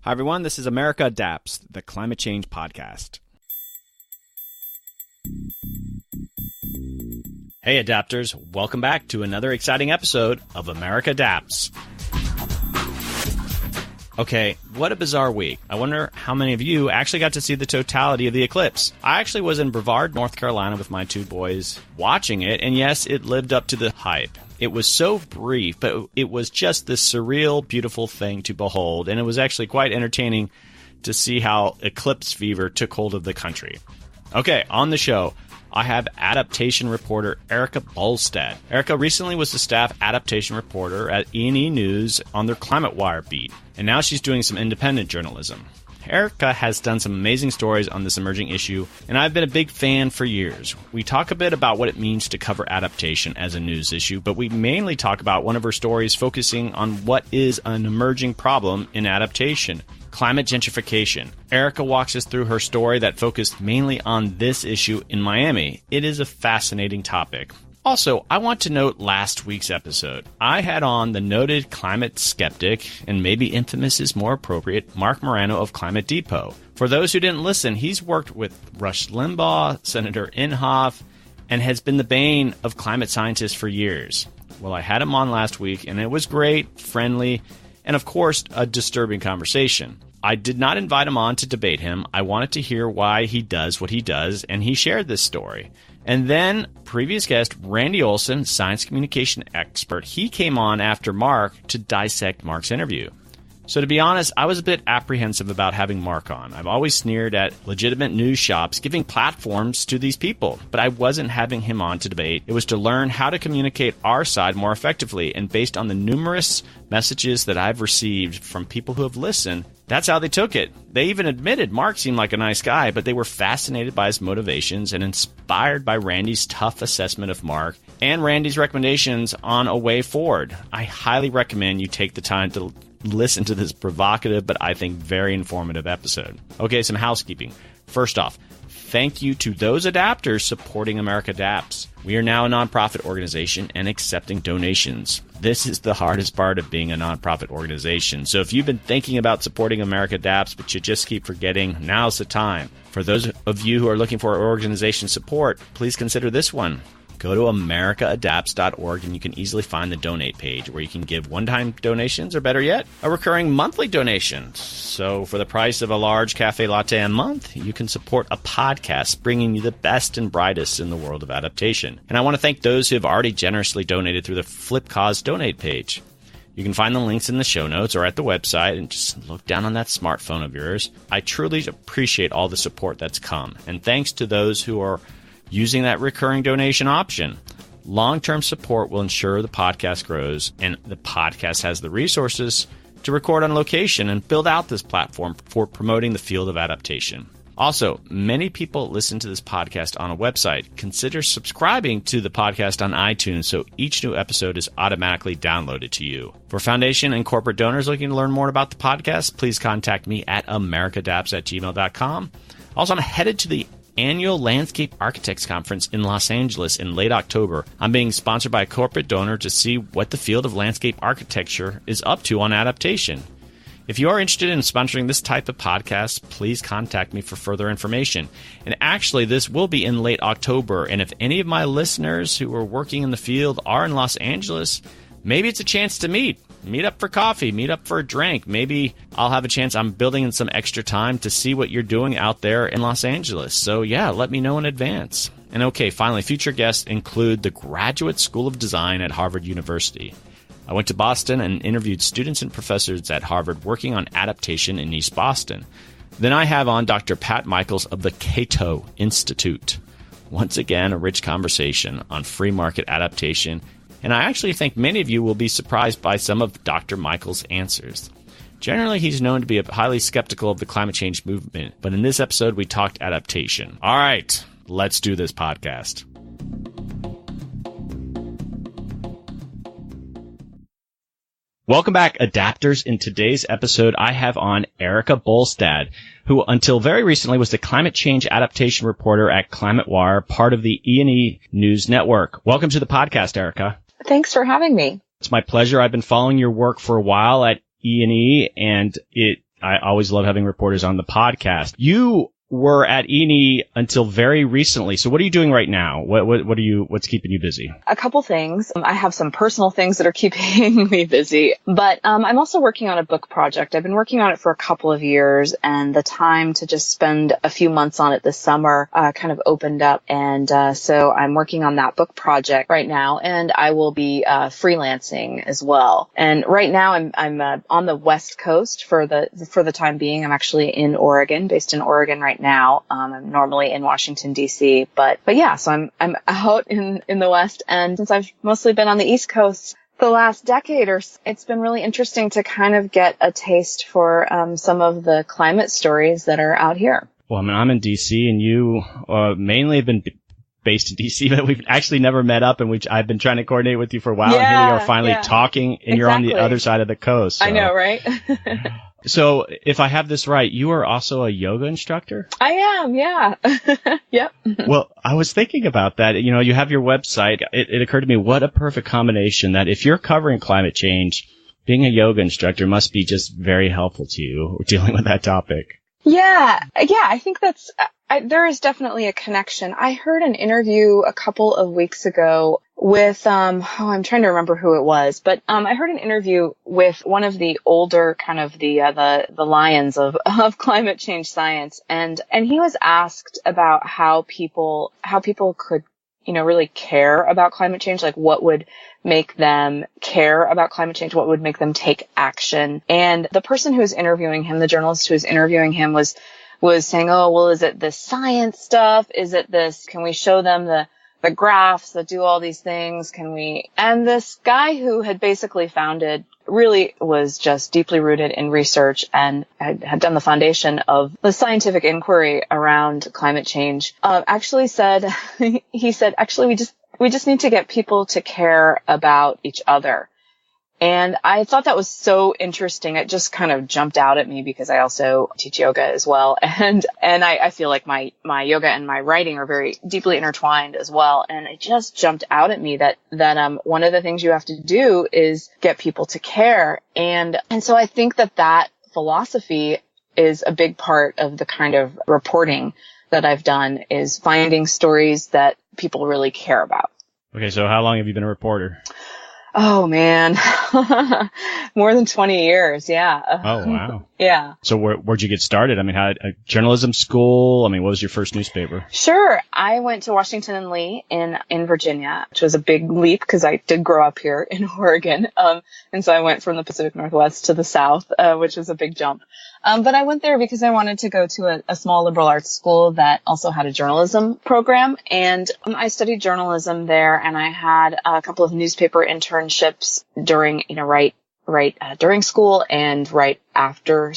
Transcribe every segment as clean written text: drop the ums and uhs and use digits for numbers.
Hi, everyone. This is America Adapts, the climate change podcast. Hey, adapters. Welcome back to another exciting episode of America Adapts. Okay, what a bizarre week. I wonder how many of you actually got to see the totality of the eclipse. I actually was in Brevard, North Carolina with my two boys watching it, and yes, it lived up to the hype. It was so brief, but it was just this surreal, beautiful thing to behold, and it was actually quite entertaining to see how eclipse fever took hold of the country. Okay, on the show, I have adaptation reporter Erika Bolstad. Erika recently was the staff adaptation reporter at E&E News on their Climatewire beat, and now she's doing some independent journalism. Erika has done some amazing stories on this emerging issue, and I've been a big fan for years. We talk a bit about what it means to cover adaptation as a news issue, but we mainly talk about one of her stories focusing on what is an emerging problem in adaptation: climate gentrification. Erika walks us through her story that focused mainly on this issue in Miami. It is a fascinating topic. Also, I want to note last week's episode. I had on the noted climate skeptic, and maybe infamous is more appropriate, Mark Morano of Climate Depot. For those who didn't listen, he's worked with Rush Limbaugh, Senator Inhofe, and has been the bane of climate scientists for years. Well, I had him on last week, and it was great, friendly, and of course, a disturbing conversation. I did not invite him on to debate him. I wanted to hear why he does what he does, and he shared this story. And then, previous guest, Randy Olson, science communication expert, he came on after Mark to dissect Mark's interview. So to be honest, I was a bit apprehensive about having Mark on. I've always sneered at legitimate news shops giving platforms to these people, but I wasn't having him on to debate. It was to learn how to communicate our side more effectively, and based on the numerous messages that I've received from people who have listened, that's how they took it. They even admitted Mark seemed like a nice guy, but they were fascinated by his motivations and inspired by Randy's tough assessment of Mark and Randy's recommendations on a way forward. I highly recommend you take the time to listen to this provocative, but I think very informative episode. Okay, some housekeeping. First off, thank you to those adapters supporting America Adapts. We are now a nonprofit organization and accepting donations. This is the hardest part of being a nonprofit organization. So if you've been thinking about supporting America Adapts, but you just keep forgetting, now's the time. For those of you who are looking for organization support, please consider this one. Go to americaadapts.org and you can easily find the donate page where you can give one-time donations, or better yet, a recurring monthly donation. So for the price of a large cafe latte a month, you can support a podcast bringing you the best and brightest in the world of adaptation. And I want to thank those who have already generously donated through the Flip Cause donate page. You can find the links in the show notes or at the website, and just look down on that smartphone of yours. I truly appreciate all the support that's come. And thanks to those who are using that recurring donation option. Long-term support will ensure the podcast grows, and the podcast has the resources to record on location and build out this platform for promoting the field of adaptation. Also, many people listen to this podcast on a website. Consider subscribing to the podcast on iTunes so each new episode is automatically downloaded to you. For foundation and corporate donors looking to learn more about the podcast, please contact me at americadapts@gmail.com. Also, I'm headed to the annual Landscape Architects Conference in Los Angeles in late October. I'm being sponsored by a corporate donor to see what the field of landscape architecture is up to on adaptation. If you are interested in sponsoring this type of podcast, please contact me for further information. And actually, this will be in late October, and if any of my listeners who are working in the field are in Los Angeles, maybe it's a chance to meet up for coffee, meet up for a drink. Maybe I'll have a chance. I'm building in some extra time to see what you're doing out there in Los Angeles. So yeah, let me know in advance. And okay, finally, future guests include the Graduate School of Design at Harvard University. I went to Boston and interviewed students and professors at Harvard working on adaptation in East Boston. Then I have on Dr. Pat Michaels of the Cato Institute. Once again, a rich conversation on free market adaptation, and I actually think many of you will be surprised by some of Dr. Michaels' answers. Generally, he's known to be highly skeptical of the climate change movement, but in this episode, we talked adaptation. All right, let's do this podcast. Welcome back, adapters. In today's episode, I have on Erika Bolstad, who until very recently was the climate change adaptation reporter at Climatewire, part of the E&E News Network. Welcome to the podcast, Erika. Thanks for having me. It's my pleasure. I've been following your work for a while at E&E, and it I always love having reporters on the podcast. You were at E&E until very recently. So what are you doing right now? What's keeping you busy? A couple things. I have some personal things that are keeping me busy, but I'm also working on a book project. I've been working on it for a couple of years, and the time to just spend a few months on it this summer kind of opened up. And so I'm working on that book project right now, and I will be freelancing as well. And right now I'm on the West Coast for the time being. I'm actually in Oregon, based in Oregon right now. I'm normally in Washington, D.C., but yeah, so I'm out in the West. And since I've mostly been on the East Coast the last decade or so, it's been really interesting to kind of get a taste for some of the climate stories that are out here. Well, I mean, I'm in D.C. and you mainly have been based in D.C., but we've actually never met up, and I've been trying to coordinate with you for a while, and here we are finally talking, and You're on the other side of the coast. So. I know, right? So if I have this right, you are also a yoga instructor? I am, yeah. Yep. Well, I was thinking about that. You know, you have your website. It occurred to me, what a perfect combination that if you're covering climate change, being a yoga instructor must be just very helpful to you dealing with that topic. Yeah, I think there is definitely a connection. I heard an interview a couple of weeks ago with, I'm trying to remember who it was, but, I heard an interview with one of the older kind of the lions of climate change science. And he was asked about how people could, really care about climate change, like what would make them care about climate change, what would make them take action. And the person who was interviewing him, the journalist who was interviewing him was saying, oh, well, is it this science stuff? Is it this, can we show them the graphs that do all these things? And this guy who had basically really was just deeply rooted in research and had done the foundation of the scientific inquiry around climate change, actually said, actually, we just need to get people to care about each other. And I thought that was so interesting. It just kind of jumped out at me because I also teach yoga as well. And I feel like my yoga and my writing are very deeply intertwined as well. And it just jumped out at me that one of the things you have to do is get people to care. And so I think that philosophy is a big part of the kind of reporting that I've done, is finding stories that people really care about. Okay. So how long have you been a reporter? Oh, man. More than 20 years. Yeah. Oh, wow. Yeah. So where'd you get started? I mean, journalism school? I mean, what was your first newspaper? Sure. I went to Washington and Lee in Virginia, which was a big leap because I did grow up here in Oregon. And so I went from the Pacific Northwest to the South, which was a big jump. But I went there because I wanted to go to a small liberal arts school that also had a journalism program. And I studied journalism there, and I had a couple of newspaper internships during, during school and right after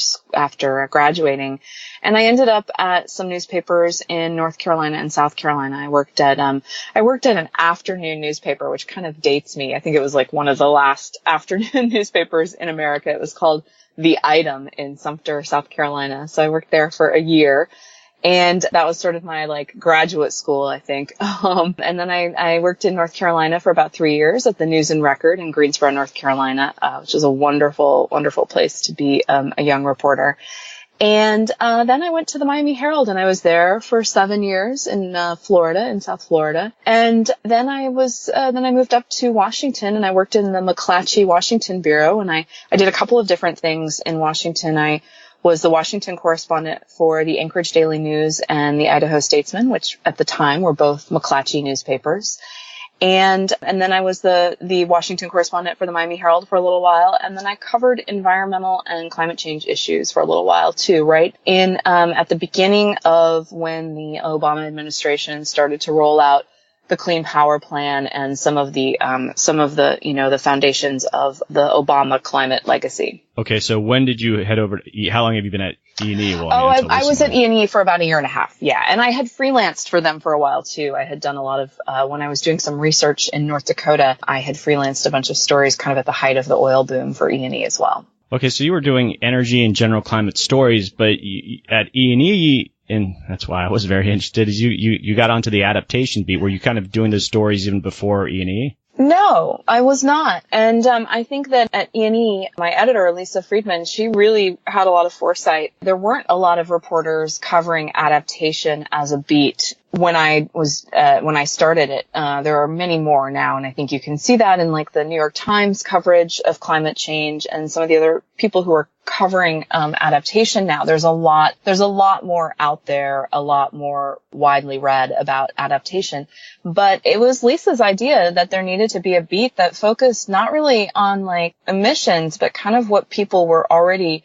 graduating. And I ended up at some newspapers in North Carolina and South Carolina. I worked at an afternoon newspaper, which kind of dates me. I think it was like one of the last afternoon newspapers in America. It was called The Item in Sumter, South Carolina. So I worked there for a year. And that was sort of my graduate school, I think. And then I worked in North Carolina for about 3 years at the News and Record in Greensboro, North Carolina, which is a wonderful, wonderful place to be a young reporter. And then I went to the Miami Herald, and I was there for 7 years in Florida, in South Florida. And then I moved up to Washington, and I worked in the McClatchy Washington Bureau, and I did a couple of different things in Washington. I was the Washington correspondent for the Anchorage Daily News and the Idaho Statesman, which at the time were both McClatchy newspapers. And then I was the Washington correspondent for the Miami Herald for a little while. And then I covered environmental and climate change issues for a little while too, right? At the beginning of when the Obama administration started to roll out the Clean Power Plan and some of the the foundations of the Obama climate legacy. Okay, so when did you head over to how long have you been at E&E? Well, I was at E&E for about a year and a half. Yeah. And I had freelanced for them for a while too. I had done a lot of, when I was doing some research in North Dakota, I had freelanced a bunch of stories kind of at the height of the oil boom for E&E as well. Okay, so you were doing energy and general climate stories, but at E&E, and that's why I was very interested, is you got onto the adaptation beat. Were you kind of doing those stories even before E&E? No, I was not. And I think that at E&E, my editor, Lisa Friedman, she really had a lot of foresight. There weren't a lot of reporters covering adaptation as a beat when I started it. There are many more now, and I think you can see that in like the New York Times coverage of climate change and some of the other people who are covering adaptation now. There's a lot more out there, a lot more widely read about adaptation. But it was Lisa's idea that there needed to be a beat that focused not really on like emissions, but kind of what people were already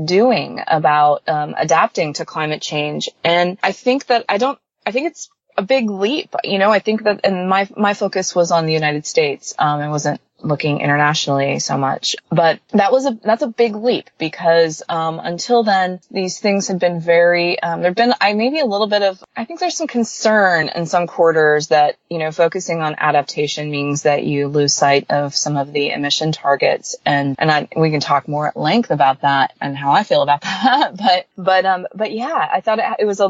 doing about adapting to climate change. And I think it's a big leap. I think that, and my focus was on the United States. I wasn't looking internationally so much, but that's a big leap because, until then, these things had been very, there've been, maybe a little bit of, I think there's some concern in some quarters that, focusing on adaptation means that you lose sight of some of the emission targets. We can talk more at length about that and how I feel about that. But yeah, I thought it was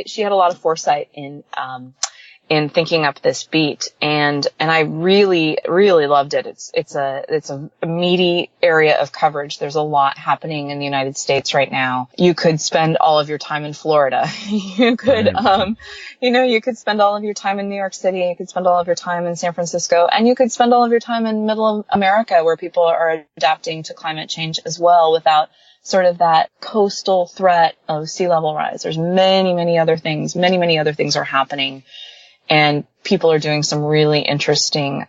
she had a lot of foresight in thinking up this beat, and I really, really loved it. It's a meaty area of coverage. There's a lot happening in the United States right now. You could spend all of your time in Florida. You could, you could spend all of your time in New York City. You could spend all of your time in San Francisco, and you could spend all of your time in middle America, where people are adapting to climate change as well without sort of that coastal threat of sea level rise. There's many, many other things. Many other things are happening. And people are doing some really interesting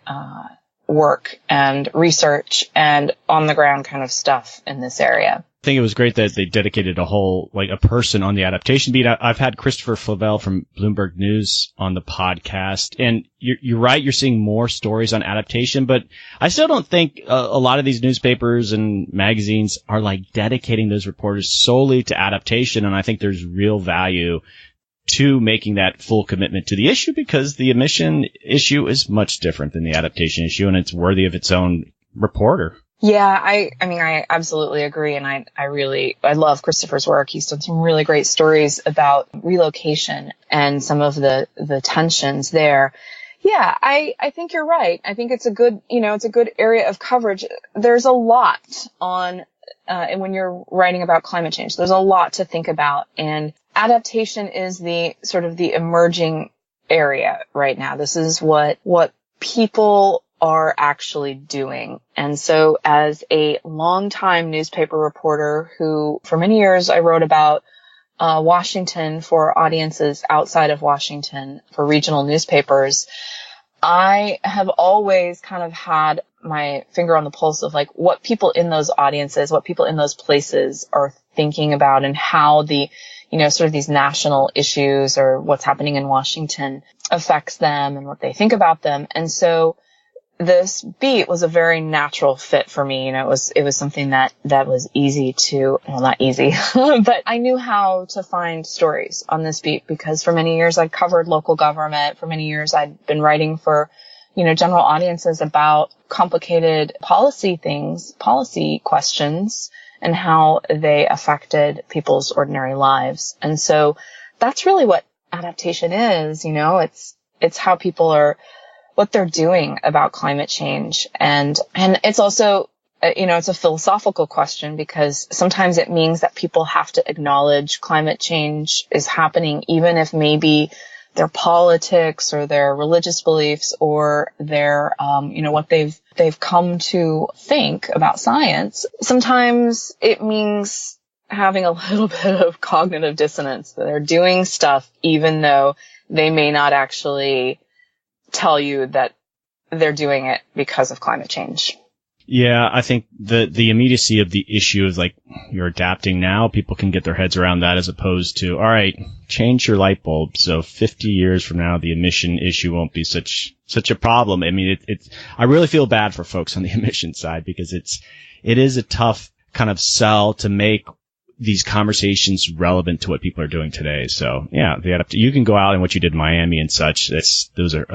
work and research and on the ground kind of stuff in this area. I think it was great that they dedicated a person on the adaptation beat. I've had Christopher Flavell from Bloomberg News on the podcast, and you're right, you're seeing more stories on adaptation, but I still don't think a lot of these newspapers and magazines are like dedicating those reporters solely to adaptation, and I think there's real value to making that full commitment to the issue, because the emission issue is much different than the adaptation issue, and it's worthy of its own reporter. Yeah, I absolutely agree. And I love Christopher's work. He's done some really great stories about relocation and some of the tensions there. Yeah, I think you're right. I think it's a good area of coverage. There's a lot on, and when you're writing about climate change, there's a lot to think about, and adaptation is the sort of the emerging area right now. This is what people are actually doing. And so as a longtime newspaper reporter who for many years I wrote about Washington for audiences outside of Washington for regional newspapers, I have always kind of had my finger on the pulse of like what people in those audiences, what people in those places are thinking about, and how the sort of these national issues or what's happening in Washington affects them and what they think about them. And so this beat was a very natural fit for me. It was something that was easy to, well, not easy, but I knew how to find stories on this beat because for many years I'd covered local government. For many years I'd been writing for, general audiences about complicated policy questions and how they affected people's ordinary lives. And so that's really what adaptation is. It's how people are, what they're doing about climate change. And it's also, it's a philosophical question because sometimes it means that people have to acknowledge climate change is happening, even if maybe their politics or their religious beliefs or their, what they've come to think about science. Sometimes it means having a little bit of cognitive dissonance. They're doing stuff even though they may not actually tell you that they're doing it because of climate change. Yeah, I think the immediacy of the issue is like you're adapting now. People can get their heads around that as opposed to, all right, change your light bulb. So 50 years from now, the emission issue won't be such a problem. I mean, I really feel bad for folks on the emission side because it is a tough kind of sell to make these conversations relevant to what people are doing today. So yeah, you can go out and what you did in Miami and such. Those are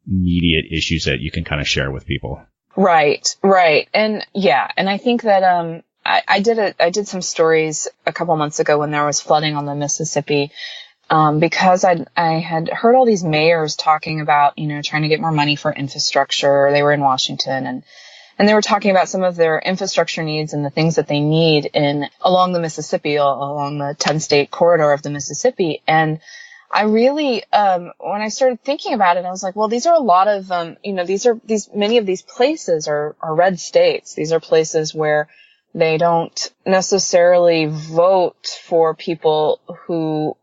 immediate issues that you can kind of share with people. Right. And yeah, and I think that, I did some stories a couple months ago when there was flooding on the Mississippi. because I had heard all these mayors talking about, trying to get more money for infrastructure. They were in Washington and they were talking about some of their infrastructure needs and the things that they need along the Mississippi, along the 10-state corridor of the Mississippi. And I really, when I started thinking about it, I was like, well, these are a lot of, many of these places are red states. These are places where they don't necessarily vote for people who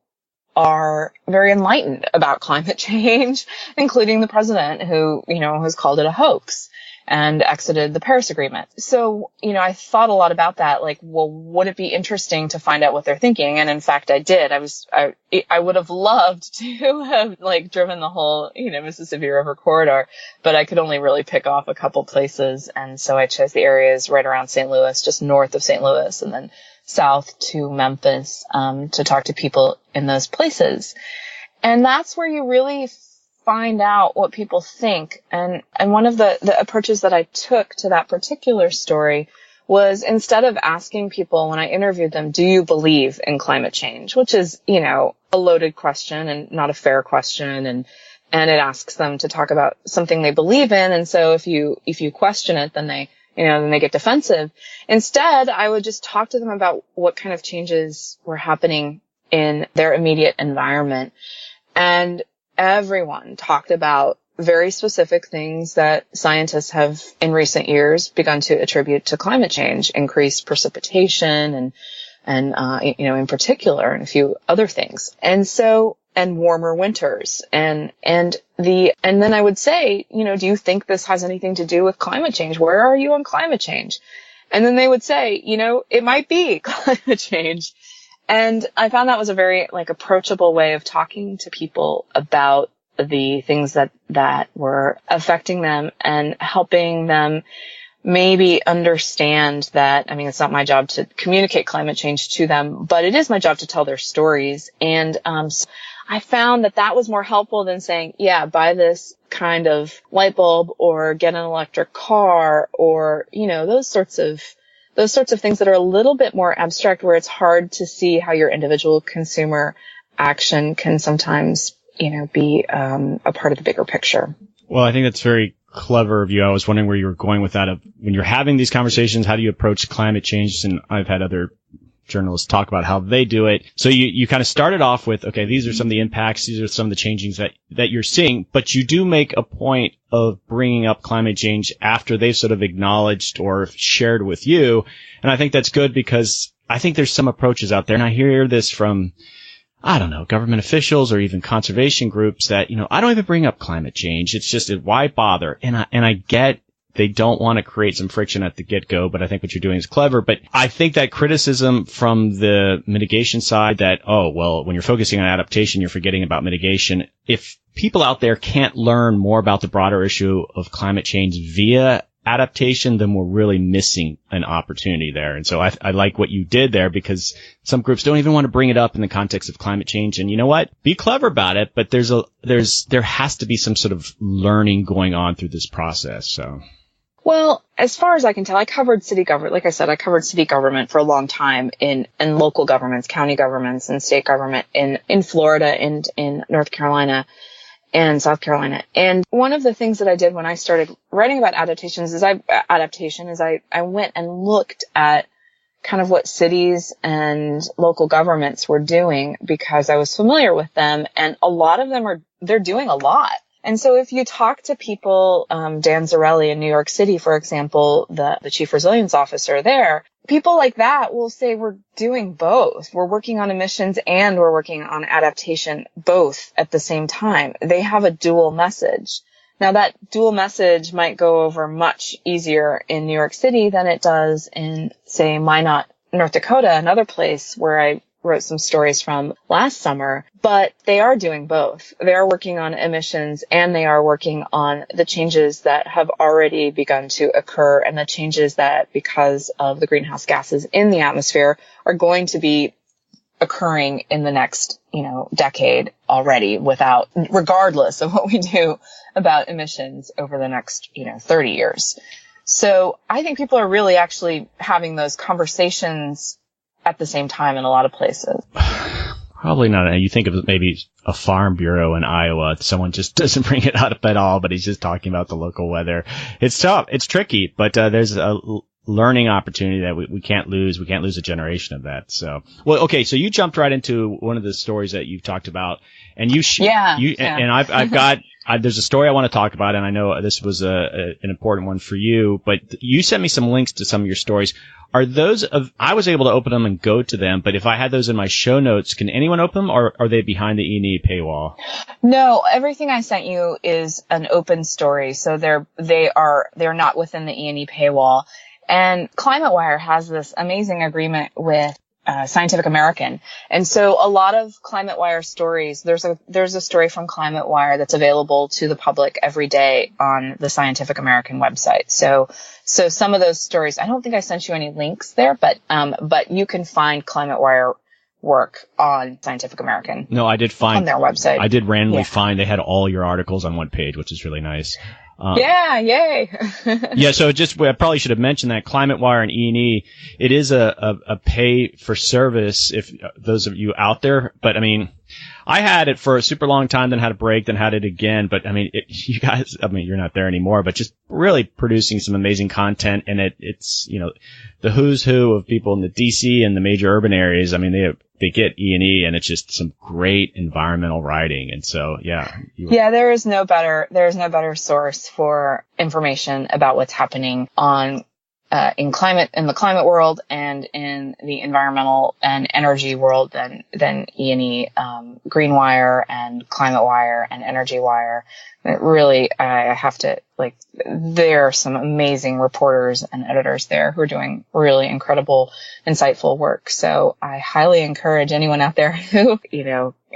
are very enlightened about climate change, including the president who, has called it a hoax and exited the Paris Agreement. So, I thought a lot about that. Like, well, would it be interesting to find out what they're thinking? And in fact, I did. I would have loved to have driven the whole, Mississippi River corridor, but I could only really pick off a couple places. And so I chose the areas right around St. Louis, just north of St. Louis, and then south to Memphis, to talk to people in those places. And that's where you really find out what people think. And one of the approaches that I took to that particular story was, instead of asking people when I interviewed them, do you believe in climate change? Which is, a loaded question and not a fair question. And it asks them to talk about something they believe in. And so if you question it, then they get defensive. Instead, I would just talk to them about what kind of changes were happening in their immediate environment. And everyone talked about very specific things that scientists have in recent years begun to attribute to climate change: increased precipitation and in particular, and a few other things. And warmer winters. And then I would say, do you think this has anything to do with climate change? Where are you on climate change? And then they would say, it might be climate change. And I found that was a very approachable way of talking to people about the things that were affecting them and helping them maybe understand that, it's not my job to communicate climate change to them, but it is my job to tell their stories. And I found that was more helpful than saying, yeah, buy this kind of light bulb or get an electric car or, those sorts of things that are a little bit more abstract, where it's hard to see how your individual consumer action can sometimes, be a part of the bigger picture. Well, I think that's very clever of you. I was wondering where you were going with that. When you're having these conversations, how do you approach climate change? And I've had other journalists talk about how they do it. So you kind of started off with, okay, these are some of the impacts, these are some of the changings that you're seeing, but you do make a point of bringing up climate change after they've sort of acknowledged or shared with you. And I think that's good, because I think there's some approaches out there, and I hear this from, I don't know, government officials or even conservation groups that, I don't even bring up climate change. It's just, why bother? And I get they don't want to create some friction at the get-go, but I think what you're doing is clever. But I think that criticism from the mitigation side that, when you're focusing on adaptation, you're forgetting about mitigation. If people out there can't learn more about the broader issue of climate change via adaptation, then we're really missing an opportunity there. And so I like what you did there, because some groups don't even want to bring it up in the context of climate change. And you know what? Be clever about it, but there has to be some sort of learning going on through this process. So. Well, as far as I can tell, I covered city government. Like I said, I covered city government for a long time in local governments, county governments, and state government in Florida and in North Carolina and South Carolina. And one of the things that I did when I started writing about adaptation is I went and looked at kind of what cities and local governments were doing, because I was familiar with them, and a lot of them they're doing a lot. And so if you talk to people, Dan Zarelli in New York City, for example, the chief resilience officer there, people like that will say we're doing both. We're working on emissions and we're working on adaptation both at the same time. They have a dual message. Now, that dual message might go over much easier in New York City than it does in, say, Minot, North Dakota, another place where I wrote some stories from last summer, but they are doing both. They are working on emissions and they are working on the changes that have already begun to occur, and the changes that, because of the greenhouse gases in the atmosphere, are going to be occurring in the next, decade already, regardless of what we do about emissions over the next, 30 years. So I think people are really actually having those conversations at the same time in a lot of places. Probably not. You think of maybe a farm bureau in Iowa. Someone just doesn't bring it up at all, but he's just talking about the local weather. It's tough. It's tricky, but there's a learning opportunity that we can't lose. We can't lose a generation of that. So, well, okay. So you jumped right into one of the stories that you've talked about, and and I've got. There's a story I want to talk about, and I know this was an important one for you, but you sent me some links to some of your stories. Are those I was able to open them and go to them, but if I had those in my show notes, can anyone open them, or are they behind the E&E paywall? No, everything I sent you is an open story, so they're not within the E&E paywall. And Climatewire has this amazing agreement with Scientific American. And so a lot of Climatewire stories, there's a story from Climatewire that's available to the public every day on the Scientific American website. So some of those stories, I don't think I sent you any links there, but you can find Climatewire work on Scientific American. No, I did find on their website. I did randomly find they had all your articles on one page, which is really nice. Yeah, yay. Yeah, so I probably should have mentioned that Climatewire and E&E, it is a pay for service if those of you out there, but I mean, I had it for a super long time, then had a break, then had it again, but I mean, you guys, I mean, you're not there anymore, but just really producing some amazing content, and it's, you know, the who's who of people in the DC and the major urban areas. I mean, they get E&E, and it's just some great environmental writing. And so, yeah. There is no better source for information about what's happening in the climate world and in the environmental and energy world than E&E, Greenwire and Climatewire and EnergyWire. Really, I have to, there are some amazing reporters and editors there who are doing really incredible, insightful work. So I highly encourage anyone out there who,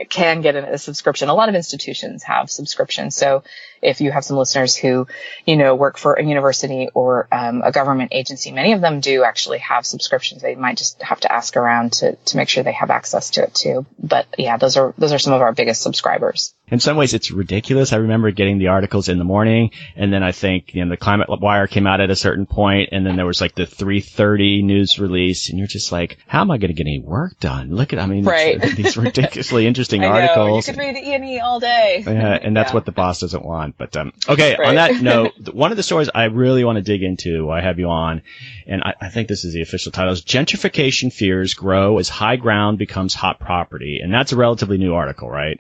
can get a subscription. A lot of institutions have subscriptions. So if you have some listeners who, work for a university or a government agency, many of them do actually have subscriptions. They might just have to ask around to make sure they have access to it too. But yeah, those are some of our biggest subscribers. In some ways, it's ridiculous. I remember getting the articles in the morning, and then I think, the Climatewire came out at a certain point, and then there was the 3:30 news release, and you're just like, how am I going to get any work done? Right. These ridiculously interesting I know. articles. You could read E&E all day. Yeah, and that's what the boss doesn't want. But, okay, right. On that note, one of the stories I really want to dig into, I have you on, and I think this is the official title, is Gentrification Fears Grow as High Ground Becomes Hot Property. And that's a relatively new article, right?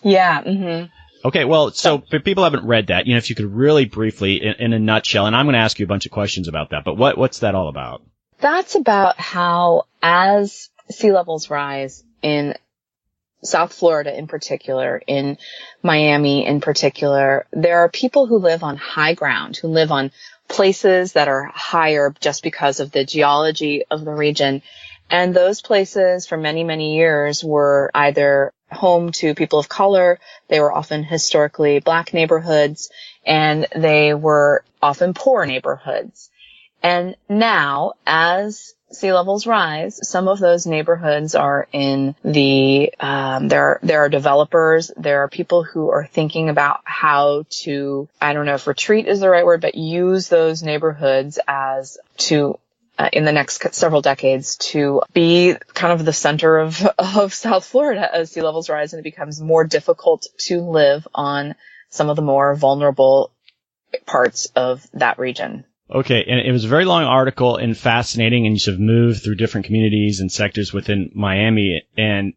Yeah. Mm-hmm. Okay, well, so if people haven't read that, if you could really briefly, in a nutshell, and I'm going to ask you a bunch of questions about that, but what's that all about? That's about how, as sea levels rise in South Florida in particular, in Miami in particular, there are people who live on high ground, who live on places that are higher just because of the geology of the region. And those places for many, many years were either home to people of color, they were often historically Black neighborhoods, and they were often poor neighborhoods. And now, as sea levels rise, some of those neighborhoods are in there are developers, there are people who are thinking about how to, I don't know if retreat is the right word, but use those neighborhoods in the next several decades to be kind of the center of South Florida as sea levels rise and it becomes more difficult to live on some of the more vulnerable parts of that region. Okay, and it was a very long article and fascinating, and you sort of moved through different communities and sectors within Miami. And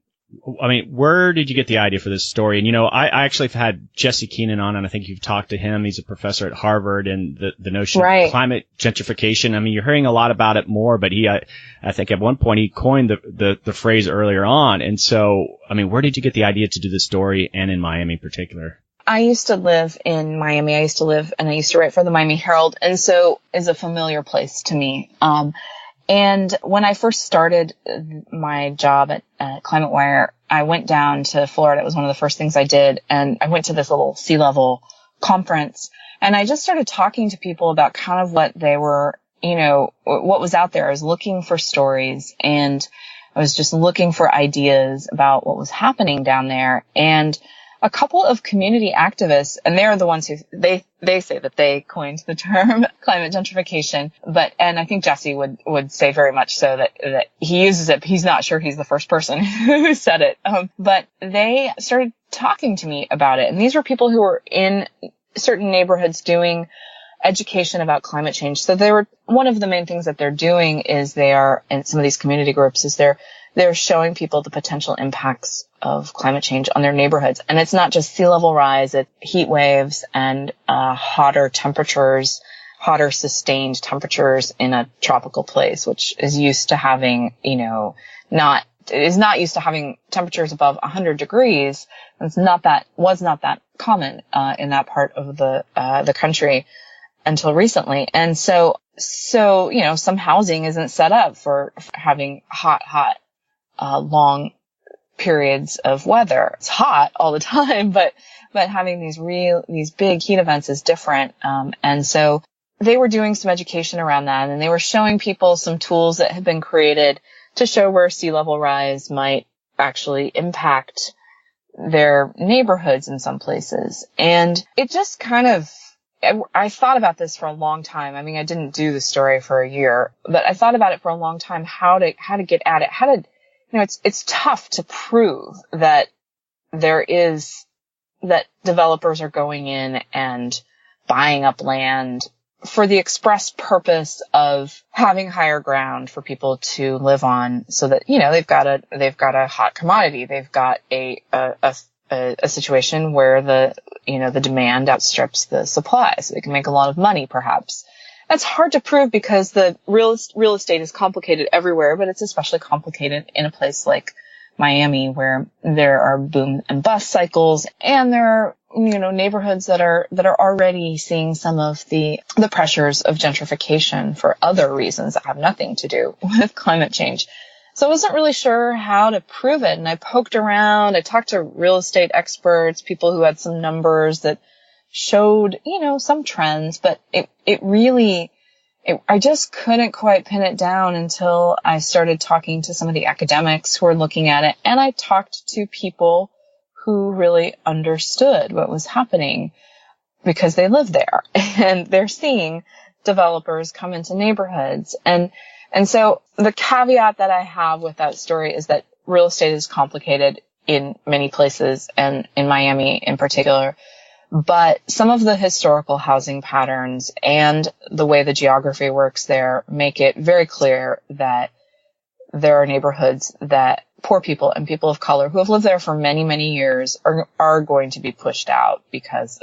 I mean, where did you get the idea for this story? And I actually have had Jesse Keenan on, and I think you've talked to him. He's a professor at Harvard, and the notion of climate gentrification. I mean, you're hearing a lot about it more, but I think at one point he coined the phrase earlier on. And so, I mean, where did you get the idea to do this story, and in Miami in particular? I used to live in Miami. I used to write for the Miami Herald, and so is a familiar place to me. And when I first started my job at Climatewire, I went down to Florida. It was one of the first things I did, and I went to this little sea level conference, and I just started talking to people about kind of what they were, what was out there. I was looking for stories, and I was just looking for ideas about what was happening down there. And a couple of community activists, and they're the ones who they say that they coined the term climate gentrification, and I think Jesse would say very much so that he uses it, but he's not sure he's the first person who said it. But they started talking to me about it, and these were people who were in certain neighborhoods doing education about climate change. So one of the main things that they're doing is they are, in some of these community groups, is they're showing people the potential impacts of climate change on their neighborhoods. And it's not just sea level rise, it's heat waves and hotter sustained temperatures in a tropical place, which is used to having, not used to having temperatures above 100 degrees. Was not that common in that part of the country until recently. And so some housing isn't set up for having hot, long periods of weather. It's hot all the time, but having these big heat events is different. And so they were doing some education around that, and they were showing people some tools that had been created to show where sea level rise might actually impact their neighborhoods in some places. And it just I thought about this for a long time. I mean, I didn't do the story for a year, but I thought about it for a long time, how to get at it, it's tough to prove that that developers are going in and buying up land for the express purpose of having higher ground for people to live on, so that, they've got a hot commodity. They've got a situation where the demand outstrips the supply, so they can make a lot of money, perhaps. That's hard to prove because the real estate is complicated everywhere, but it's especially complicated in a place like Miami, where there are boom and bust cycles, and there are, neighborhoods that are already seeing some of the pressures of gentrification for other reasons that have nothing to do with climate change. So I wasn't really sure how to prove it, and I poked around. I talked to real estate experts, people who had some numbers that showed, some trends, but I just couldn't quite pin it down until I started talking to some of the academics who were looking at it, and I talked to people who really understood what was happening because they live there and they're seeing developers come into neighborhoods. And so the caveat that I have with that story is that real estate is complicated in many places, and in Miami in particular. But some of the historical housing patterns and the way the geography works there make it very clear that there are neighborhoods that poor people and people of color who have lived there for many, many years are going to be pushed out because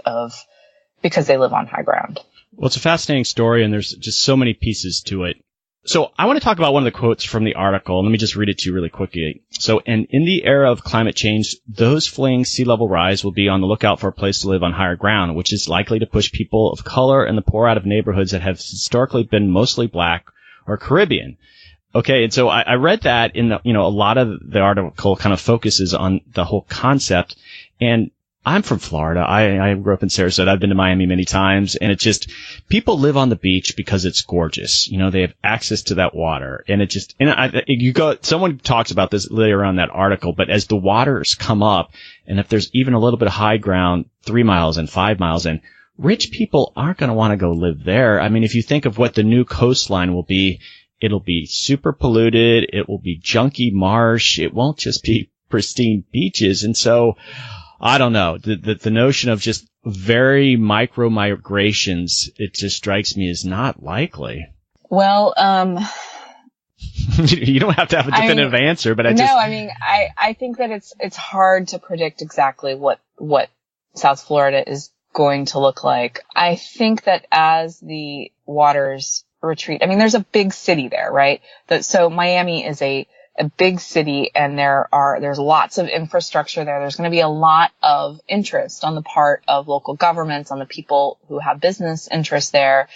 they live on high ground. Well, it's a fascinating story, and there's just so many pieces to it. So I want to talk about one of the quotes from the article. Let me just read it to you really quickly. So, and in the era of climate change, those fleeing sea level rise will be on the lookout for a place to live on higher ground, which is likely to push people of color and the poor out of neighborhoods that have historically been mostly black or Caribbean. Okay, and so I read that in the, a lot of the article kind of focuses on the whole concept. And I'm from Florida. I grew up in Sarasota. I've been to Miami many times, and it's just, people live on the beach because it's gorgeous. They have access to that water, and someone talks about this later on in that article, but as the waters come up, and if there's even a little bit of high ground 3 miles and 5 miles in, rich people aren't going to want to go live there. I mean, if you think of what the new coastline will be, it'll be super polluted. It will be junky marsh. It won't just be pristine beaches. And so, I don't know. The notion of just very micro migrations, it just strikes me as not likely. Well, you don't have to have a definitive answer, but I think that it's hard to predict exactly what South Florida is going to look like. I think that as the waters retreat, there's a big city there, right? So Miami is a big city, and there's lots of infrastructure there. There's going to be a lot of interest on the part of local governments, on the people who have business interests there,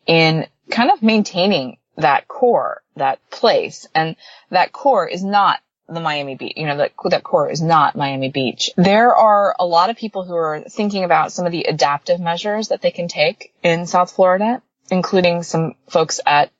in kind of maintaining that core, that place. And that core is not the Miami Beach. That core is not Miami Beach. There are a lot of people who are thinking about some of the adaptive measures that they can take in South Florida, including some folks at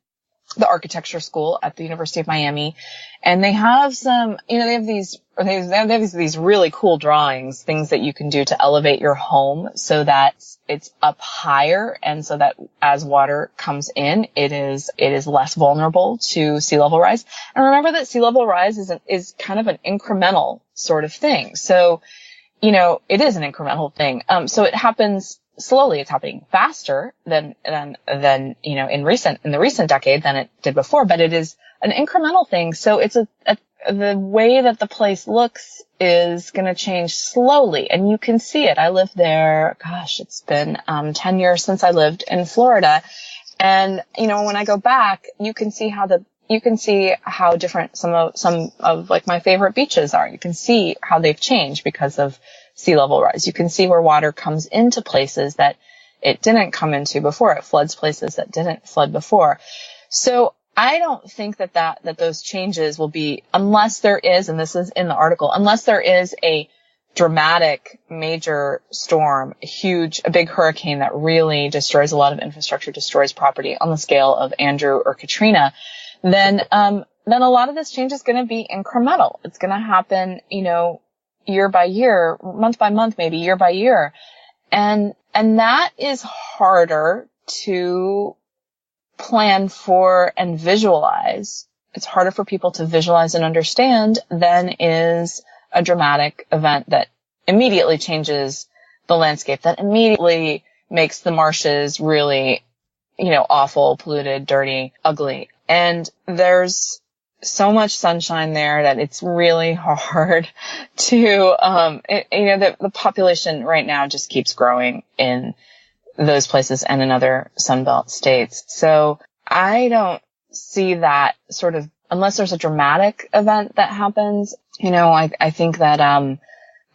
the architecture school at the University of Miami. And they have they have these or they have these really cool drawings, things that you can do to elevate your home so that it's up higher, and so that as water comes in, it is less vulnerable to sea level rise. And remember that sea level rise is kind of an incremental sort of thing. So, it is an incremental thing. So it happens slowly. It's happening faster than in the recent decade than it did before, but it is an incremental thing. So it's the way that the place looks is going to change slowly, and you can see it. I lived there, gosh, it's been 10 years since I lived in Florida. And, when I go back, you can see how different some of like my favorite beaches are. You can see how they've changed because of sea level rise. You can see where water comes into places that it didn't come into before. It floods places that didn't flood before. So I don't think that those changes will be, unless there is, and this is in the article, unless there is a dramatic major storm, a big hurricane that really destroys a lot of infrastructure, destroys property on the scale of Andrew or Katrina, then a lot of this change is going to be incremental. It's going to happen, year by year, month by month, maybe year by year. And that is harder to plan for and visualize. It's harder for people to visualize and understand than is a dramatic event that immediately changes the landscape, that immediately makes the marshes really, awful, polluted, dirty, ugly. And there's so much sunshine there that it's really hard to, the population right now just keeps growing in those places and in other Sunbelt states. So I don't see that sort of, unless there's a dramatic event that happens, I think that,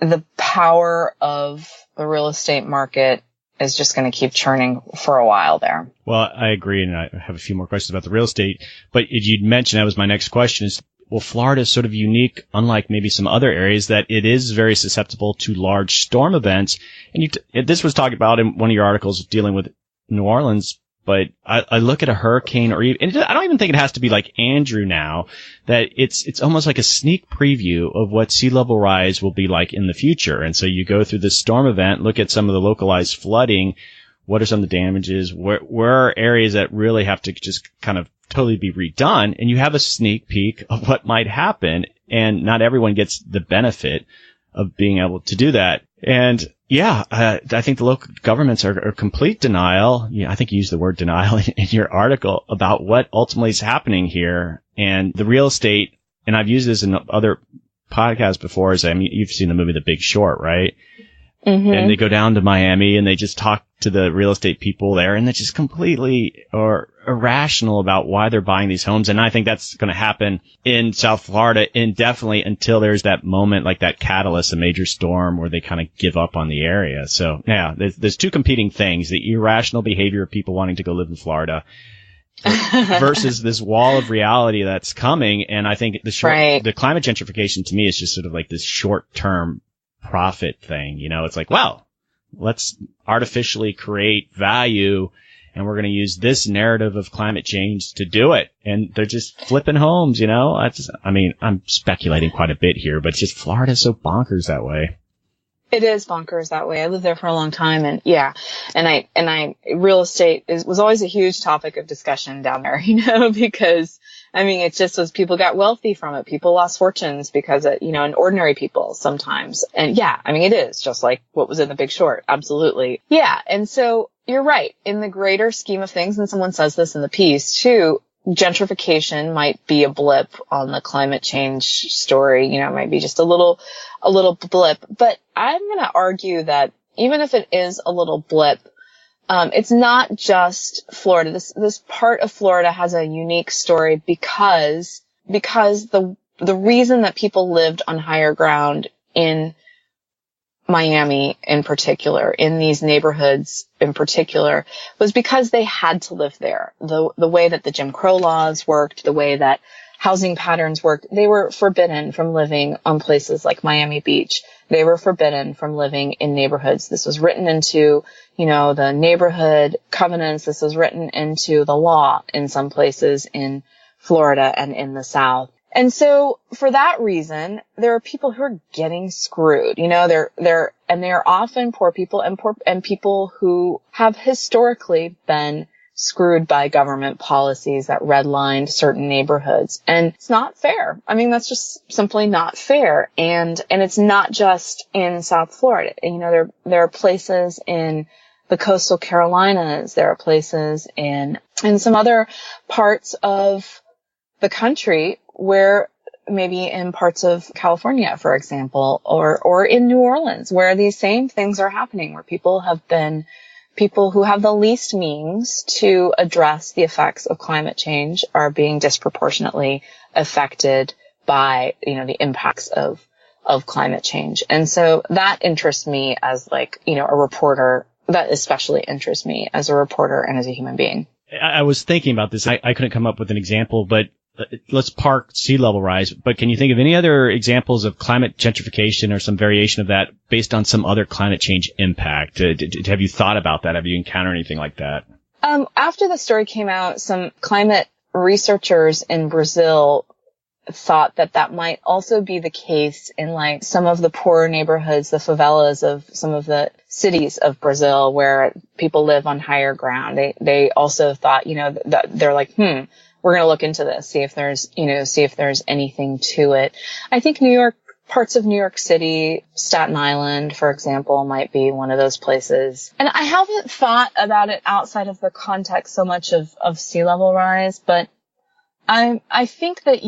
the power of the real estate market is just going to keep churning for a while there. Well, I agree, and I have a few more questions about the real estate. But you'd mentioned, that was my next question, is, well, Florida is sort of unique, unlike maybe some other areas, that it is very susceptible to large storm events. And this was talked about in one of your articles dealing with New Orleans. But I look at a hurricane, and I don't even think it has to be like Andrew now, that it's almost like a sneak preview of what sea level rise will be like in the future. And so you go through this storm event, look at some of the localized flooding. What are some of the damages? Where are areas that really have to just kind of totally be redone? And you have a sneak peek of what might happen. And not everyone gets the benefit of being able to do that. And yeah, I think the local governments are complete denial. I think you used the word denial in your article about what ultimately is happening here. And the real estate, and I've used this in other podcasts before, you've seen the movie The Big Short, right? Mm-hmm. And they go down to Miami and they just talk to the real estate people there, and they're just completely irrational about why they're buying these homes. And I think that's going to happen in South Florida indefinitely until there's that moment, like that catalyst, a major storm, where they kind of give up on the area. So yeah, there's two competing things: the irrational behavior of people wanting to go live in Florida versus this wall of reality that's coming. And I think the climate gentrification to me is just sort of like this short-term profit thing. It's like, well, let's artificially create value, and we're going to use this narrative of climate change to do it. And they're just flipping homes, I'm speculating quite a bit here, but it's just Florida's so bonkers that way. It is bonkers that way. I lived there for a long time, and yeah, and real estate was always a huge topic of discussion down there, because it just was, people got wealthy from it. People lost fortunes because and ordinary people sometimes. And yeah, it is just like what was in The Big Short. Absolutely. Yeah. And so you're right. In the greater scheme of things, and someone says this in the piece too, gentrification might be a blip on the climate change story. It might be just a little blip. But I'm going to argue that even if it is a little blip, it's not just Florida. This part of Florida has a unique story because the reason that people lived on higher ground in Miami in particular, in these neighborhoods in particular, was because they had to live there. The way that the Jim Crow laws worked, the way that housing patterns worked, they were forbidden from living on places like Miami Beach. They were forbidden from living in neighborhoods. This was written into, the neighborhood covenants. This was written into the law in some places in Florida and in the South. And so for that reason, there are people who are getting screwed. They're often poor people and people who have historically been screwed by government policies that redlined certain neighborhoods. And it's not fair. I mean, that's just simply not fair. And it's not just in South Florida. There are places in the coastal Carolinas. There are places in some other parts of the country where maybe in parts of California, for example, or in New Orleans, where these same things are happening, where people who have the least means to address the effects of climate change are being disproportionately affected by, the impacts of climate change. And so that interests me as a reporter. That especially interests me as a reporter and as a human being. I was thinking about this. I couldn't come up with an example, but let's park sea level rise. But can you think of any other examples of climate gentrification or some variation of that based on some other climate change impact? Have you thought about that? Have you encountered anything like that? After the story came out, some climate researchers in Brazil thought that might also be the case in some of the poorer neighborhoods, the favelas of some of the cities of Brazil where people live on higher ground. They also thought, that they're we're going to look into this, see if there's anything to it. I think parts of New York City, Staten Island, for example, might be one of those places. And I haven't thought about it outside of the context so much of sea level rise, but I think that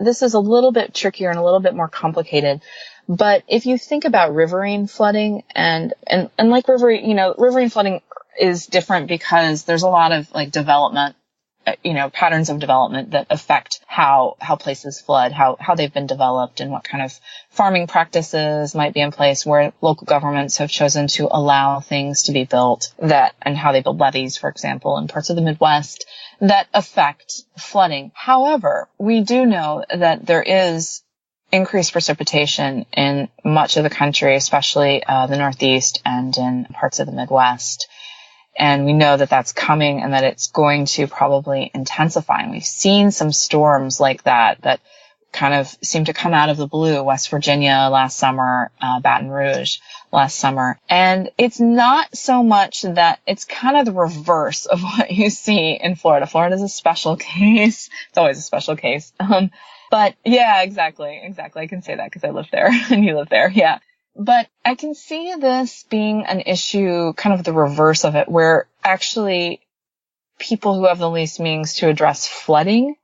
this is a little bit trickier and a little bit more complicated. But if you think about riverine flooding and riverine flooding is different because there's a lot of development, patterns of development that affect how places flood, how they've been developed and what kind of farming practices might be in place where local governments have chosen to allow things to be built and how they build levees, for example, in parts of the Midwest that affect flooding. However, we do know that there is increased precipitation in much of the country, especially the Northeast and in parts of the Midwest. And we know that that's coming and that it's going to probably intensify. And we've seen some storms like that kind of seem to come out of the blue. West Virginia last summer, Baton Rouge last summer. And it's not so much that it's kind of the reverse of what you see in Florida. Florida is a special case. It's always a special case. But yeah, exactly. I can say that because I live there and you live there. Yeah. But I can see this being an issue, kind of the reverse of it, where actually people who have the least means to address flooding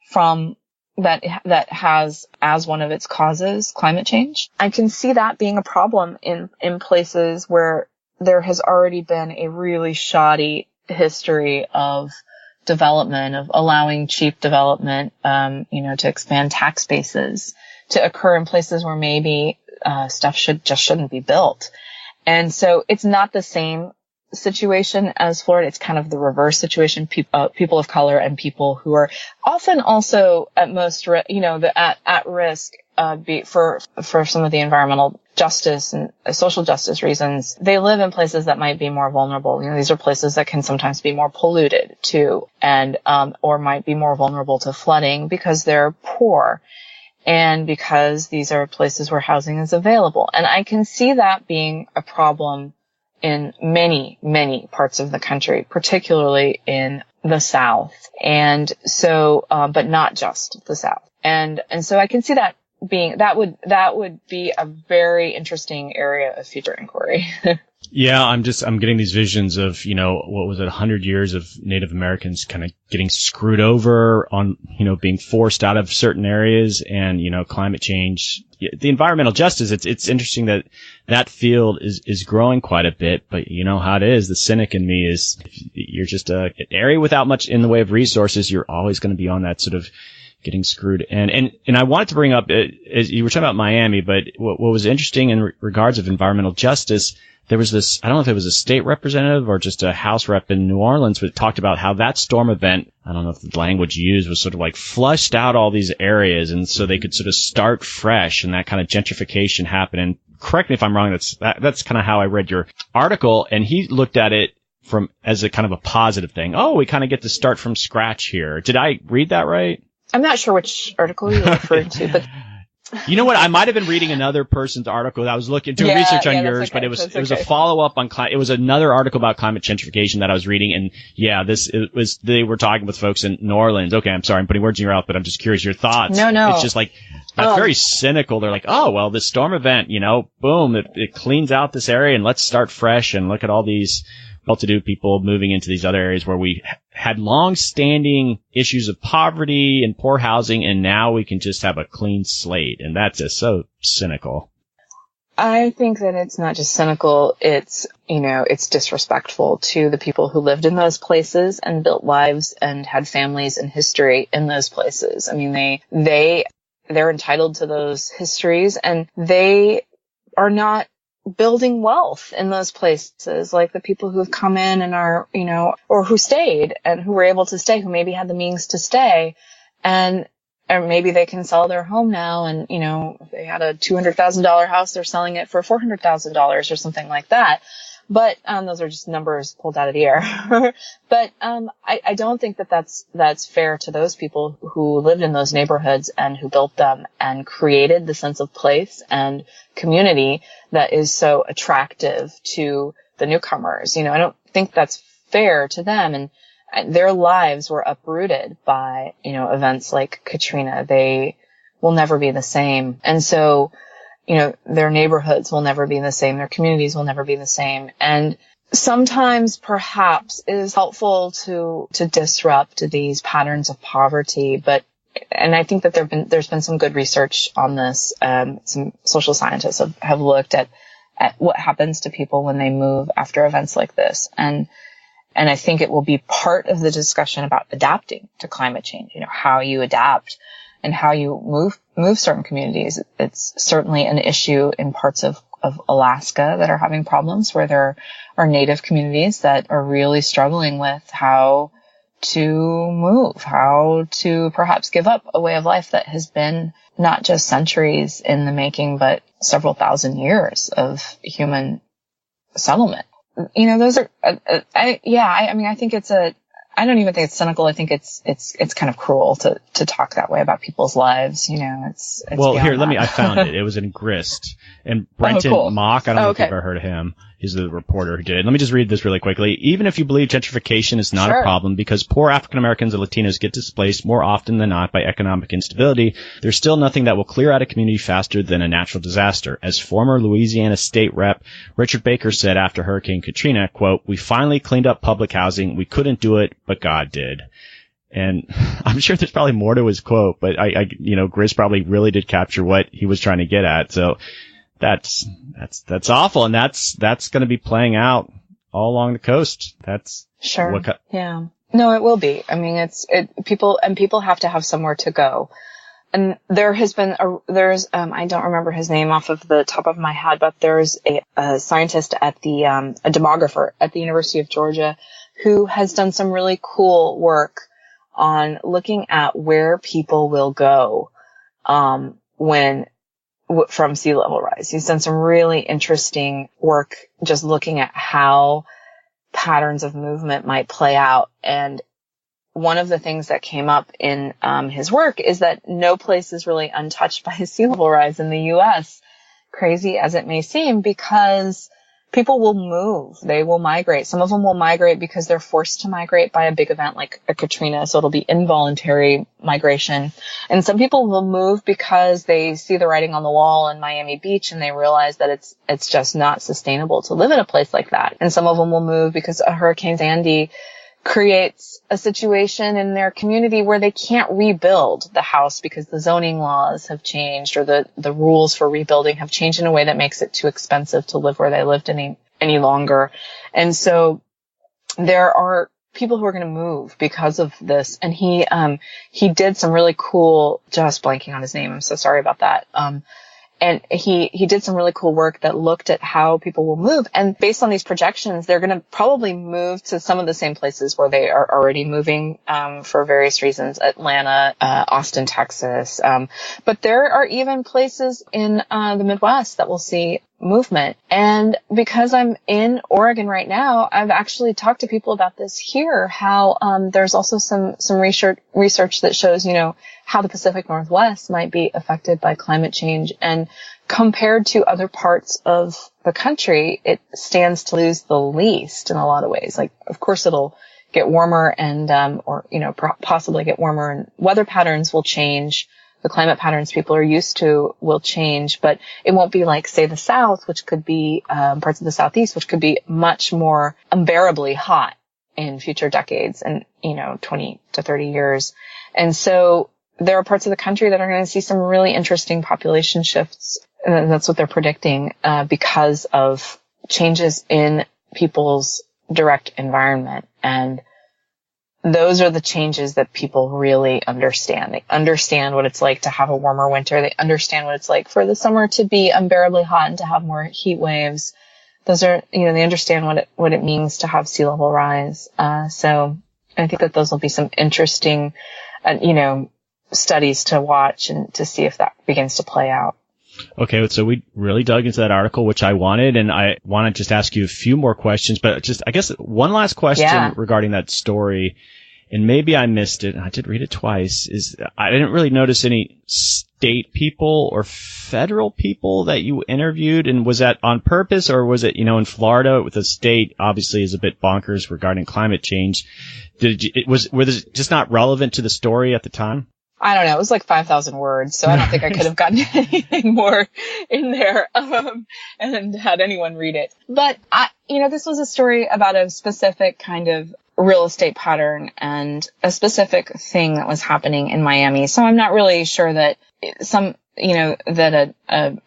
from that has as one of its causes climate change. I can see that being a problem in places where there has already been a really shoddy history of development, of allowing cheap development, to expand tax bases, to occur in places where maybe stuff shouldn't be built. And so it's not the same situation as Florida. It's kind of the reverse situation. People of color and people who are often also at most, at risk, for some of the environmental justice and social justice reasons. They live in places that might be more vulnerable. These are places that can sometimes be more polluted too, and, or might be more vulnerable to flooding because they're poor. And because these are places where housing is available. And I can see that being a problem in many, many parts of the country, particularly in the South. And so, but not just the South. And so I can see that that would be a very interesting area of future inquiry. Yeah, I'm getting these visions of, what was it, 100 years of Native Americans kind of getting screwed over on, being forced out of certain areas and, climate change. The environmental justice, it's interesting that field is growing quite a bit, but you know how it is. The cynic in me is if you're just an area without much in the way of resources, you're always going to be on that sort of getting screwed. And I wanted to bring up, as you were talking about Miami, but what was interesting in regards of environmental justice, there was this, I don't know if it was a state representative or just a House rep in New Orleans, but talked about how that storm event, I don't know if the language used was sort of flushed out all these areas, and so they could sort of start fresh, and that kind of gentrification happened. And correct me if I'm wrong, that's kind of how I read your article, and he looked at it as a kind of a positive thing. Oh, we kind of get to start from scratch here. Did I read that right? I'm not sure which article you're referring to, but you know what? I might have been reading another person's article. I was looking doing research on yours, but it was a follow up on it was another article about climate gentrification that I was reading, and yeah, they were talking with folks in New Orleans. Okay, I'm sorry, I'm putting words in your mouth, but I'm just curious your thoughts. No. It's just like that's very cynical. They're like, oh well, this storm event, boom, it cleans out this area, and let's start fresh and look at all these well-to-do people moving into these other areas where we had long-standing issues of poverty and poor housing, and now we can just have a clean slate. And that's just so cynical. I think that it's not just cynical. It's, it's disrespectful to the people who lived in those places and built lives and had families and history in those places. I mean, they're entitled to those histories, and they are not building wealth in those places, like the people who have come in and are, or who stayed and who were able to stay, who maybe had the means to stay, and maybe they can sell their home now. And, if they had a $200,000 house, they're selling it for $400,000 or something like that. But, those are just numbers pulled out of the air. But, I don't think that that's fair to those people who lived in those neighborhoods and who built them and created the sense of place and community that is so attractive to the newcomers. I don't think that's fair to them. And their lives were uprooted by, events like Katrina. They will never be the same. And so, their neighborhoods will never be the same. Their communities will never be the same. And sometimes perhaps it is helpful to disrupt these patterns of poverty. And I think that there's been some good research on this. Some social scientists have looked at what happens to people when they move after events like this. And I think it will be part of the discussion about adapting to climate change, how you adapt and how you move certain communities. It's certainly an issue in parts of Alaska that are having problems, where there are native communities that are really struggling with how to move, how to perhaps give up a way of life that has been not just centuries in the making, but several thousand years of human settlement. Those are, I think I don't even think it's cynical. I think it's kind of cruel to talk that way about people's lives. It's well, here, I found it. It was in Grist. And Brenton Mock, I don't know if you've ever heard of him. He's the reporter who did it. Let me just read this really quickly. Even if you believe gentrification is not a problem because poor African Americans and Latinos get displaced more often than not by economic instability, there's still nothing that will clear out a community faster than a natural disaster. As former Louisiana State Rep Richard Baker said after Hurricane Katrina, quote, "We finally cleaned up public housing. We couldn't do it, but God did." And I'm sure there's probably more to his quote, but Gris probably really did capture what he was trying to get at. So that's awful. And that's going to be playing out all along the coast. That's sure. Yeah. No, it will be. I mean, people have to have somewhere to go. And there has been I don't remember his name off of the top of my head, but there's a scientist at a demographer at the University of Georgia who has done some really cool work on looking at where people will go, from sea level rise. He's done some really interesting work just looking at how patterns of movement might play out. And one of the things that came up in his work is that no place is really untouched by sea level rise in the U.S., crazy as it may seem, because people will move. They will migrate. Some of them will migrate because they're forced to migrate by a big event like a Katrina, so it'll be involuntary migration. And some people will move because they see the writing on the wall in Miami Beach and they realize that it's just not sustainable to live in a place like that. And some of them will move because a Hurricane Sandy creates a situation in their community where they can't rebuild the house because the zoning laws have changed or the rules for rebuilding have changed in a way that makes it too expensive to live where they lived any longer. And so there are people who are going to move because of this. And he did some really cool, just blanking on his name. I'm so sorry about that. And he did some really cool work that looked at how people will move. And based on these projections, they're going to probably move to some of the same places where they are already moving, for various reasons. Atlanta, Austin, Texas. But there are even places in, the Midwest that will see movement. And because I'm in Oregon right now, I've actually talked to people about this here, how there's also some research that shows, how the Pacific Northwest might be affected by climate change. And compared to other parts of the country, it stands to lose the least in a lot of ways. Like, of course, it'll get warmer and possibly get warmer, and weather patterns will change. The climate patterns people are used to will change, but it won't be like, say, the South, which could be parts of the Southeast, which could be much more unbearably hot in future decades and, 20 to 30 years. And so there are parts of the country that are going to see some really interesting population shifts. And that's what they're predicting because of changes in people's direct environment. And those are the changes that people really understand. They understand what it's like to have a warmer winter. They understand what it's like for the summer to be unbearably hot and to have more heat waves. Those are, they understand what it means to have sea level rise. So I think that those will be some interesting, studies to watch and to see if that begins to play out. Okay, so we really dug into that article, which I wanted, and I want to just ask you a few more questions, but just, I guess, one last question regarding that story, and maybe I missed it, and I did read it twice, is I didn't really notice any state people or federal people that you interviewed, and was that on purpose, or was it, in Florida with the state obviously is a bit bonkers regarding climate change? Was it just not relevant to the story at the time? I don't know. It was like 5,000 words, so I don't think I could have gotten anything more in there and had anyone read it. But this was a story about a specific kind of real estate pattern and a specific thing that was happening in Miami. So I'm not really sure that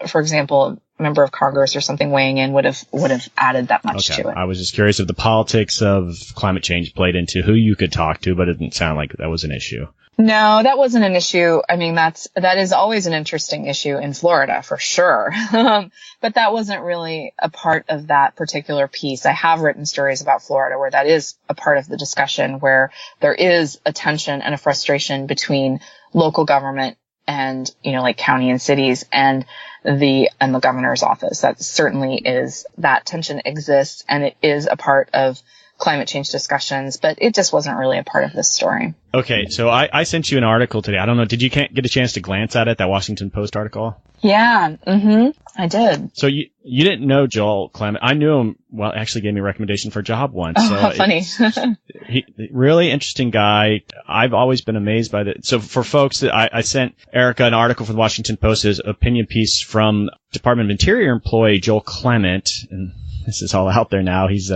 for example, a member of Congress or something weighing in would have added that much to it. I was just curious if the politics of climate change played into who you could talk to, but it didn't sound like that was an issue. No, that wasn't an issue. I mean, that is always an interesting issue in Florida for sure. But that wasn't really a part of that particular piece. I have written stories about Florida where that is a part of the discussion, where there is a tension and a frustration between local government and, like county and cities and the governor's office. That certainly is, that tension exists, and it is a part of climate change discussions, but it just wasn't really a part of this story. Okay, so I sent you an article today. I don't know, did you get a chance to glance at it, that Washington Post article? Yeah, I did. So you didn't know Joel Clement. I knew him, well, actually gave me a recommendation for a job once. Oh, how funny. Really interesting guy. I've always been amazed by that. So for folks, that I sent Erika an article from the Washington Post, his opinion piece from Department of Interior employee Joel Clement, and this is all out there now. He's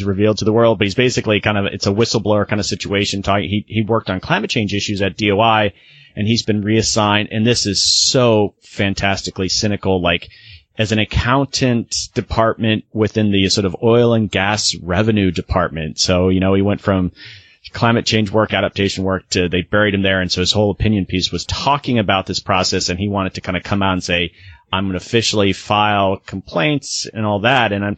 revealed to the world, but he's basically it's a whistleblower kind of situation. He worked on climate change issues at DOI, and he's been reassigned. And this is so fantastically cynical, like as an accountant department within the sort of oil and gas revenue department. So, he went from climate change work, adaptation work to they buried him there. And so his whole opinion piece was talking about this process, and he wanted to kind of come out and say, I'm going to officially file complaints and all that. And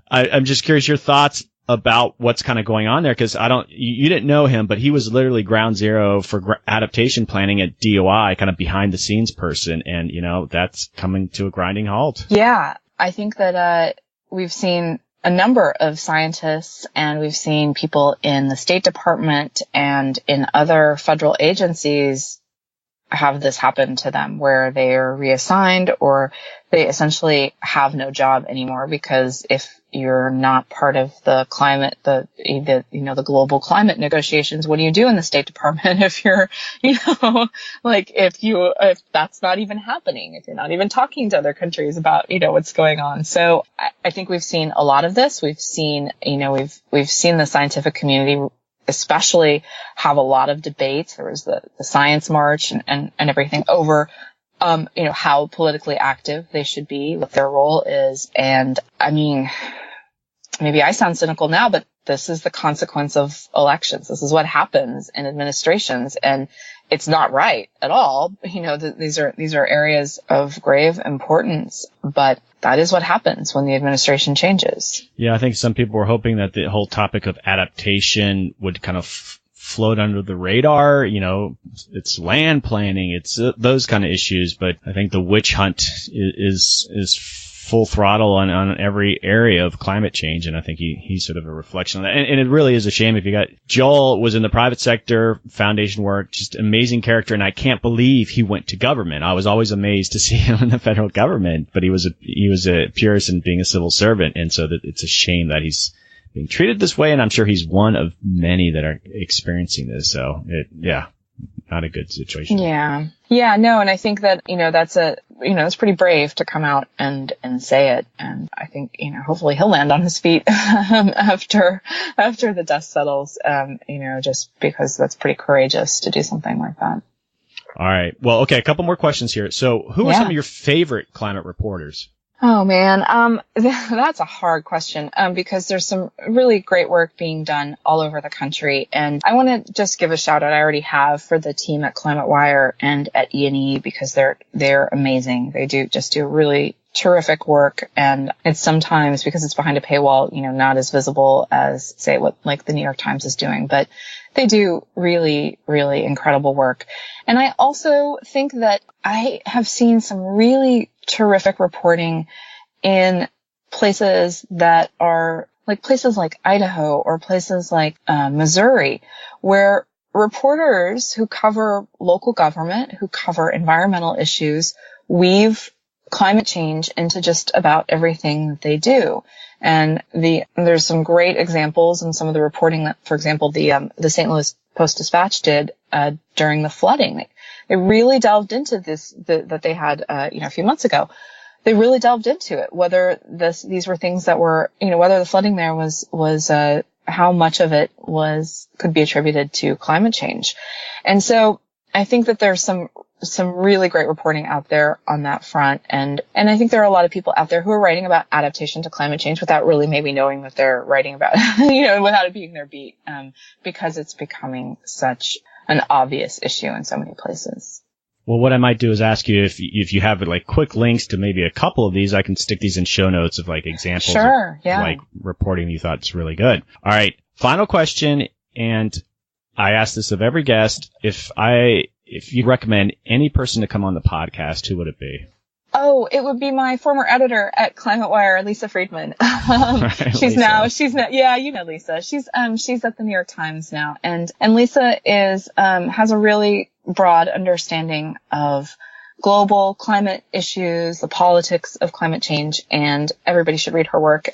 I'm just curious your thoughts about what's kind of going on there, because you didn't know him, but he was literally ground zero for adaptation planning at DOI, kind of behind the scenes person. And, that's coming to a grinding halt. Yeah. I think that, we've seen a number of scientists, and we've seen people in the State Department and in other federal agencies have this happen to them, where they are reassigned or they essentially have no job anymore, because if you're not part of the climate, the global climate negotiations, what do you do in the State Department if you're, if that's not even happening, if you're not even talking to other countries about, what's going on. So I think we've seen a lot of this. We've seen, we've seen the scientific community especially have a lot of debates. There was the science march and everything over, how politically active they should be, what their role is. And I mean, maybe I sound cynical now, but this is the consequence of elections. This is what happens in administrations, and it's not right at all. These are areas of grave importance, but that is what happens when the administration changes. Yeah, I think some people were hoping that the whole topic of adaptation would kind of float under the radar. It's land planning, it's those kind of issues. But I think the witch hunt is full throttle on every area of climate change. And I think he's sort of a reflection of that. And it really is a shame if you got Joel was in the private sector, foundation work, just amazing character. And I can't believe he went to government. I was always amazed to see him in the federal government, but he was a purist in being a civil servant. And so that it's a shame that he's being treated this way. And I'm sure he's one of many that are experiencing this. So not a good situation. Yeah. Yeah, no, and I think that, that's pretty brave to come out and say it. And I think, hopefully he'll land on his feet, after the dust settles, just because that's pretty courageous to do something like that. All right. Well, okay. A couple more questions here. So who are some of your favorite climate reporters? Oh man, that's a hard question, because there's some really great work being done all over the country. And I want to just give a shout out. I already have for the team at Climatewire and at E&E, because they're amazing. They do really terrific work. And it's sometimes, because it's behind a paywall, not as visible as, say, what like the New York Times is doing, but they do really, really incredible work. And I also think that I have seen some really terrific reporting in places that are like places like Idaho or places like Missouri, where reporters who cover local government, who cover environmental issues, weave climate change into just about everything that they do. And there's some great examples in some of the reporting that, for example, the St. Louis Post-Dispatch did during the flooding. They really delved into this that they had a few months ago. They really delved into it, whether these were things that were, whether the flooding there was how much of it could be attributed to climate change. And so I think that there's some really great reporting out there on that front. And I think there are a lot of people out there who are writing about adaptation to climate change without really maybe knowing that they're writing about, without it being their beat, because it's becoming such an obvious issue in so many places. Well, what I might do is ask you if you have like quick links to maybe a couple of these. I can stick these in show notes of like examples of like reporting you thought is really good. All right. Final question. And I ask this of every guest. If you recommend any person to come on the podcast, who would it be? Oh, it would be my former editor at Climatewire, Lisa Friedman. She's Lisa. She's at the New York Times now. And Lisa has a really broad understanding of global climate issues, the politics of climate change, and everybody should read her work,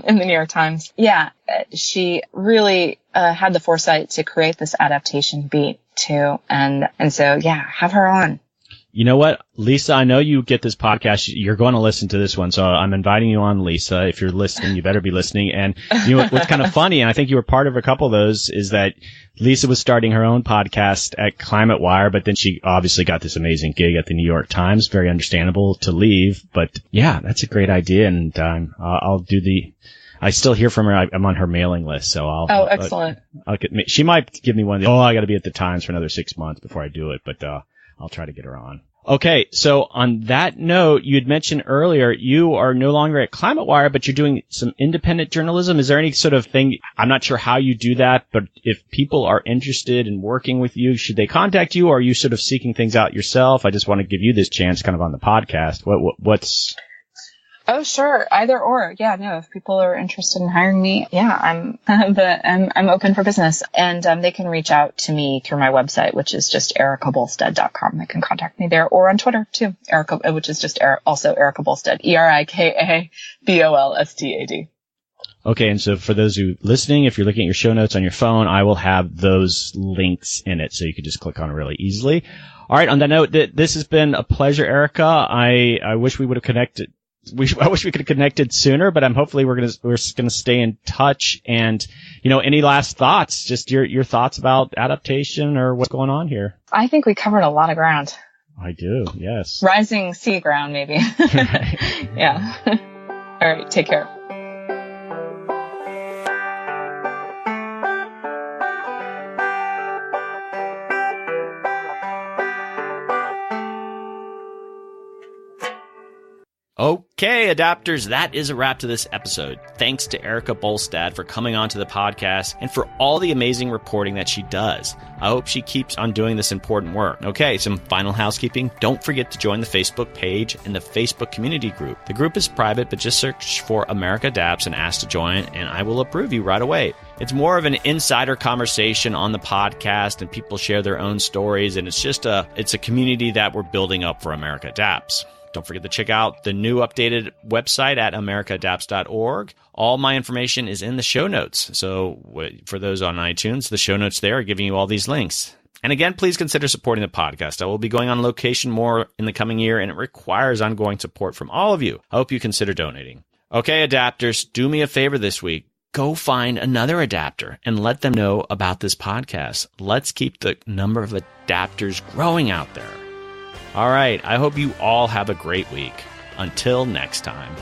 in the New York Times. Yeah. She really, had the foresight to create this adaptation beat too. And so, have her on. You know what, Lisa, I know you get this podcast. You're going to listen to this one. So I'm inviting you on, Lisa. If you're listening, you better be listening. And what's kind of funny, and I think you were part of a couple of those, is that Lisa was starting her own podcast at Climatewire, but then she obviously got this amazing gig at the New York Times. Very understandable to leave. But yeah, that's a great idea. And I'll do I still hear from her. I'm on her mailing list, so excellent. She might give me one of I got to be at the Times for another 6 months before I do it, but I'll try to get her on. Okay, so on that note, you had mentioned earlier you are no longer at Climatewire, but you're doing some independent journalism. Is there any sort of thing? I'm not sure how you do that, but if people are interested in working with you, should they contact you, or are you sort of seeking things out yourself? I just want to give you this chance kind of on the podcast. What's... Oh, sure. Either or. Yeah, no, if people are interested in hiring me, I'm open for business. And they can reach out to me through my website, which is just erikabolstad.com. They can contact me there, or on Twitter too, which is just also Erika Bolstad, ErikaBolstad. Okay, and so for those who listening, if you're looking at your show notes on your phone, I will have those links in it, so you can just click on it really easily. All right, on that note, this has been a pleasure, Erika. I wish we would have connected. I wish we could have connected sooner, but hopefully we're gonna stay in touch. And any last thoughts? Just your thoughts about adaptation or what's going on here? I think we covered a lot of ground. I do, yes. Rising sea ground, maybe. Yeah. All right. Take care. Okay, adapters, that is a wrap to this episode. Thanks to Erika Bolstad for coming on to the podcast and for all the amazing reporting that she does. I hope she keeps on doing this important work. Okay, some final housekeeping. Don't forget to join the Facebook page and the Facebook community group. The group is private, but just search for America Adapts and ask to join, and I will approve you right away. It's more of an insider conversation on the podcast, and people share their own stories, and it's a community that we're building up for America Adapts. Don't forget to check out the new updated website at americaadapts.org. All my information is in the show notes. So for those on iTunes, the show notes there are giving you all these links. And again, please consider supporting the podcast. I will be going on location more in the coming year, and it requires ongoing support from all of you. I hope you consider donating. Okay, adapters, do me a favor this week. Go find another adapter and let them know about this podcast. Let's keep the number of adapters growing out there. All right, I hope you all have a great week. Until next time.